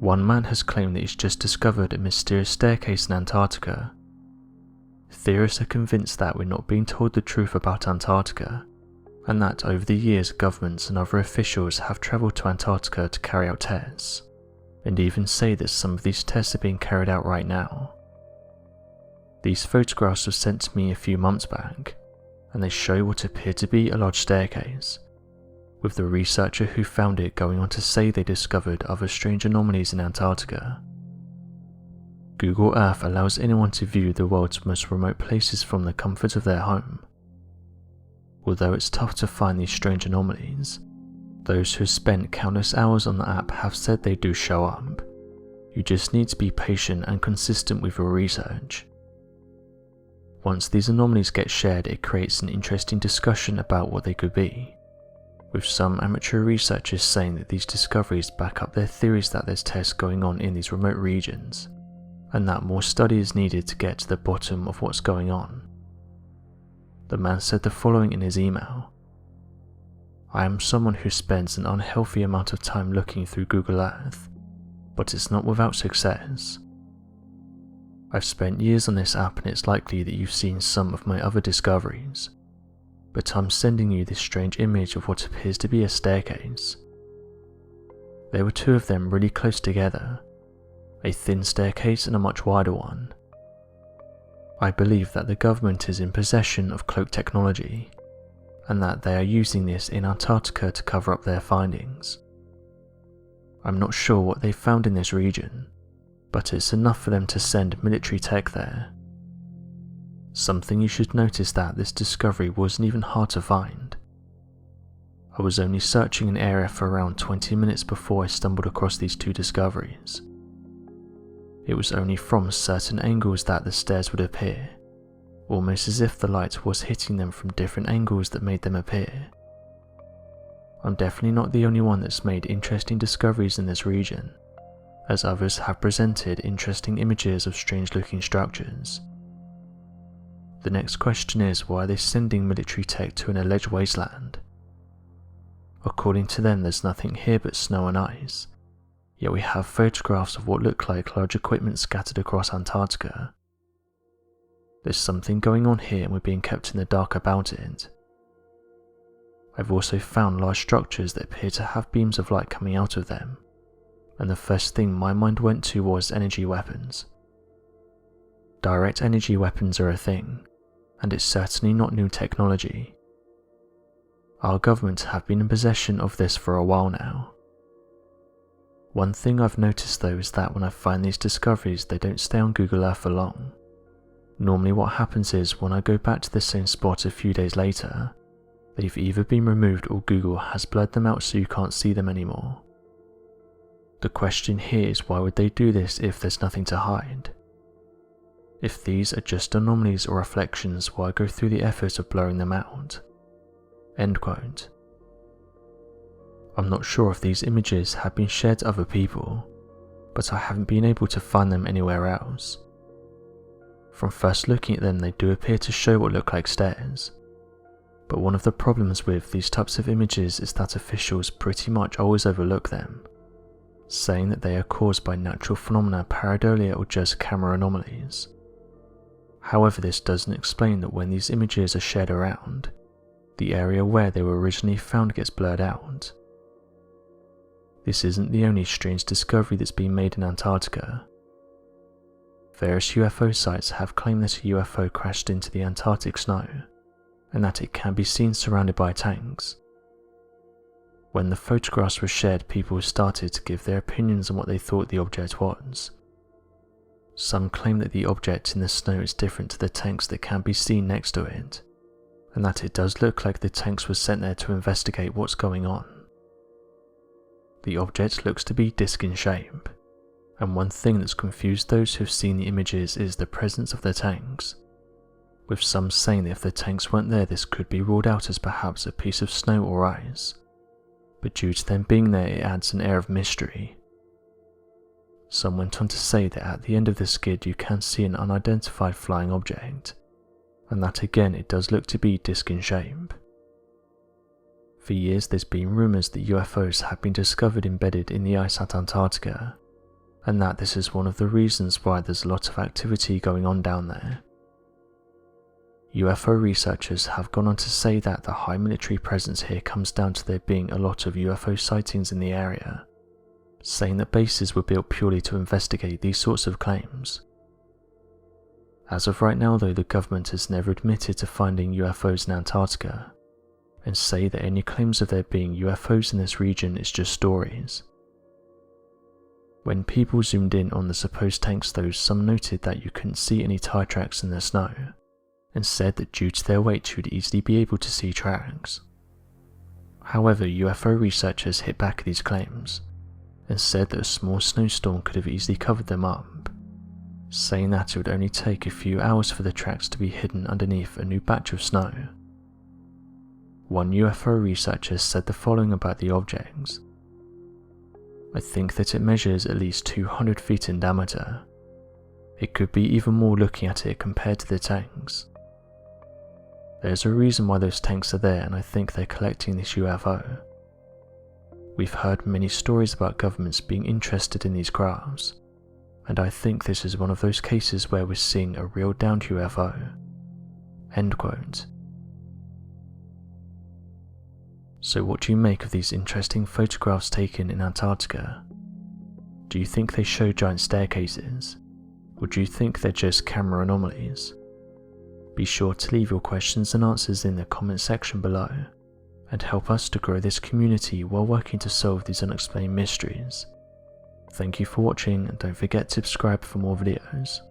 One man has claimed that he's just discovered a mysterious staircase in Antarctica. Theorists are convinced that we're not being told the truth about Antarctica, and that over the years governments and other officials have travelled to Antarctica to carry out tests, and even say that some of these tests are being carried out right now. These photographs were sent to me a few months back, and they show what appeared to be a large staircase, with the researcher who found it going on to say they discovered other strange anomalies in Antarctica. Google Earth allows anyone to view the world's most remote places from the comfort of their home. Although it's tough to find these strange anomalies, those who have spent countless hours on the app have said they do show up. You just need to be patient and consistent with your research. Once these anomalies get shared, it creates an interesting discussion about what they could be, with some amateur researchers saying that these discoveries back up their theories that there's tests going on in these remote regions, and that more study is needed to get to the bottom of what's going on. The man said the following in his email: "I am someone who spends an unhealthy amount of time looking through Google Earth, but it's not without success. I've spent years on this app and it's likely that you've seen some of my other discoveries, but I'm sending you this strange image of what appears to be a staircase. There were two of them really close together, a thin staircase and a much wider one. I believe that the government is in possession of cloak technology, and that they are using this in Antarctica to cover up their findings. I'm not sure what they found in this region, but it's enough for them to send military tech there. Something you should notice that this discovery wasn't even hard to find. I was only searching an area for around 20 minutes before I stumbled across these two discoveries. It was only from certain angles that the stairs would appear, almost as if the light was hitting them from different angles that made them appear. I'm definitely not the only one that's made interesting discoveries in this region, as others have presented interesting images of strange-looking structures. The next question is, why are they sending military tech to an alleged wasteland? According to them, there's nothing here but snow and ice, yet we have photographs of what look like large equipment scattered across Antarctica. There's something going on here and we're being kept in the dark about it. I've also found large structures that appear to have beams of light coming out of them, and the first thing my mind went to was energy weapons. Direct energy weapons are a thing, and it's certainly not new technology. Our governments have been in possession of this for a while now. One thing I've noticed though is that when I find these discoveries, they don't stay on Google Earth for long. Normally what happens is, when I go back to the same spot a few days later, they've either been removed or Google has blurred them out so you can't see them anymore. The question here is, why would they do this if there's nothing to hide? If these are just anomalies or reflections, why go through the effort of blurring them out?" End quote. I'm not sure if these images have been shared to other people, but I haven't been able to find them anywhere else. From first looking at them, they do appear to show what look like stairs, but one of the problems with these types of images is that officials pretty much always overlook them, saying that they are caused by natural phenomena, pareidolia, or just camera anomalies. However, this doesn't explain that when these images are shared around, the area where they were originally found gets blurred out. This isn't the only strange discovery that's been made in Antarctica. Various UFO sites have claimed that a UFO crashed into the Antarctic snow, and that it can be seen surrounded by tanks. When the photographs were shared, people started to give their opinions on what they thought the object was. Some claim that the object in the snow is different to the tanks that can be seen next to it, and that it does look like the tanks were sent there to investigate what's going on. The object looks to be disc in shape, and one thing that's confused those who've seen the images is the presence of the tanks, with some saying that if the tanks weren't there, this could be ruled out as perhaps a piece of snow or ice, but due to them being there, it adds an air of mystery. Some went on to say that at the end of the skid you can see an unidentified flying object, and that again it does look to be disc in shape. For years there's been rumours that UFOs have been discovered embedded in the ice at Antarctica, and that this is one of the reasons why there's a lot of activity going on down there. UFO researchers have gone on to say that the high military presence here comes down to there being a lot of UFO sightings in the area, saying that bases were built purely to investigate these sorts of claims. As of right now though, the government has never admitted to finding UFOs in Antarctica, and say that any claims of there being UFOs in this region is just stories. When people zoomed in on the supposed tanks though, some noted that you couldn't see any tire tracks in the snow, and said that due to their weight you would easily be able to see tracks. However, UFO researchers hit back at these claims, and said that a small snowstorm could have easily covered them up, saying that it would only take a few hours for the tracks to be hidden underneath a new batch of snow. One UFO researcher said the following about the objects: "I think that it measures at least 200 feet in diameter. It could be even more looking at it compared to the tanks. There's a reason why those tanks are there, and I think they're collecting this UFO. We've heard many stories about governments being interested in these crafts, and I think this is one of those cases where we're seeing a real downed UFO." End quote. So what do you make of these interesting photographs taken in Antarctica? Do you think they show giant staircases, or do you think they're just camera anomalies? Be sure to leave your questions and answers in the comment section below, and help us to grow this community while working to solve these unexplained mysteries. Thank you for watching, and don't forget to subscribe for more videos.